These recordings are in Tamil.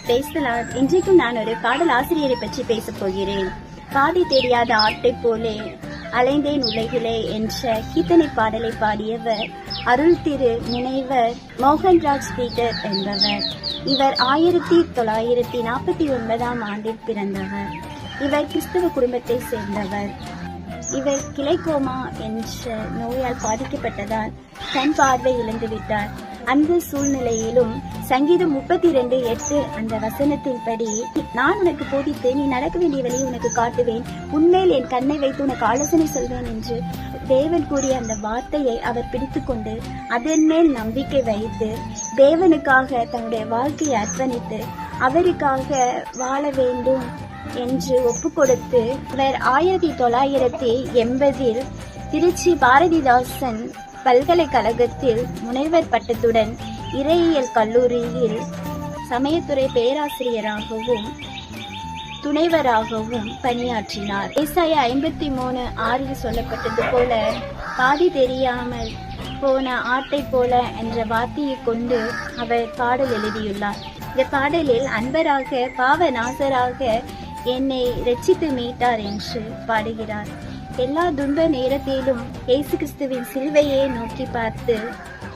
பேசலாம். இன்றைக்கும் நான் ஒரு பாடல் ஆசிரியரை பற்றி பேசப் போகிறேன். பாதி தெரியாத ஆட்டை போலே அலைந்தேன் உலகிலே என்ற கீர்த்தனை பாடலை பாடியவர் அருள் திரு முனைவர் மோகன்ராஜ் பீட்டர் என்பவர். இவர் 1949 ஆண்டில் பிறந்தவர். இவர் கிறிஸ்தவ குடும்பத்தை சேர்ந்தவர். இவர் கிளைகோமா என்ற நோயால் பாதிக்கப்பட்டதால் கண் பார்வை இழந்துவிட்டார். அந்த சூழ்நிலையிலும் சங்கீதம் 32:8 அந்த வசனத்தின்படி, நான் உனக்கு போதித்து நீ நடக்க வேண்டிய வழியை உனக்கு காட்டுவேன், உன்மேல் என் கண்ணை வைத்து உனக்கு ஆலோசனை சொல்வேன் என்று தேவன் கூறிய அந்த வார்த்தையை அவர் பிடித்துக்கொண்டு அதன் மேல் நம்பிக்கை வைத்து தேவனுக்காக தன்னுடைய வாழ்க்கையை அர்ப்பணித்து அவருக்காக வாழ வேண்டும் என்று ஒப்பு கொடுத்து இவர் 1980 திருச்சி பாரதிதாசன் பல்கலைக்கழகத்தில் முனைவர் பட்டத்துடன் இறையியல் கல்லூரியில் சமயத்துறை பேராசிரியராகவும் துணைவராகவும் பணியாற்றினார். ஏசாயா 53:6 சொல்லப்பட்டது போல, பாதி தெரியாமல் போன ஆட்டை போல என்ற வார்த்தையை கொண்டு அவர் பாடல் எழுதியுள்ளார். இந்த பாடலில் அன்பராக பாவநாசராக என்னை ரட்சித்து மீட்டார் என்று பாடுகிறார். எல்லா துன்ப நேரத்திலும் இயேசு கிறிஸ்துவின் சிலுவையை நோக்கி பார்த்து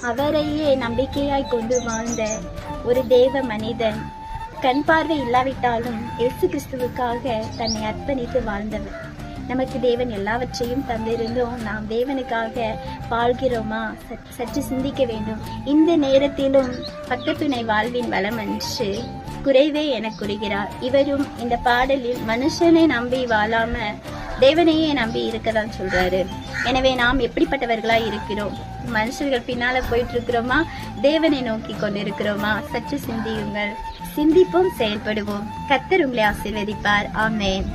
அவரையே நம்பிக்கையாய் கொண்டு வாழ்ந்த ஒரு தேவ மனிதன். கண் பார்வை இல்லாவிட்டாலும் இயேசு கிறிஸ்துவுக்காக தன்னை அர்ப்பணித்து வாழ்ந்தவர். நமக்கு தேவன் எல்லாவற்றையும் தந்திருந்தோம், நாம் தேவனுக்காக வாழ்கிறோமா? சற்று சிந்திக்க வேண்டும். இந்த நேரத்திலும் பக்கத்துணை வாழ்வின் வளம் என்று குறைவே என கூறுகிறார். இவரும் இந்த பாடலில் மனுஷனை நம்பி வாழாம தேவனையே நம்பி இருக்கதான் சொல்றாரு. எனவே நாம் எப்படிப்பட்டவர்களாய் இருக்கிறோம்? மனுஷர்கள் பின்னால போயிட்டு இருக்கிறோமா? தேவனை நோக்கி கொண்டிருக்கிறோமா? சற்று சிந்தியுங்கள். சிந்திப்போம், செயல்படுவோம். கர்த்தர் உங்களை ஆசீர்வதிப்பார். ஆமென்.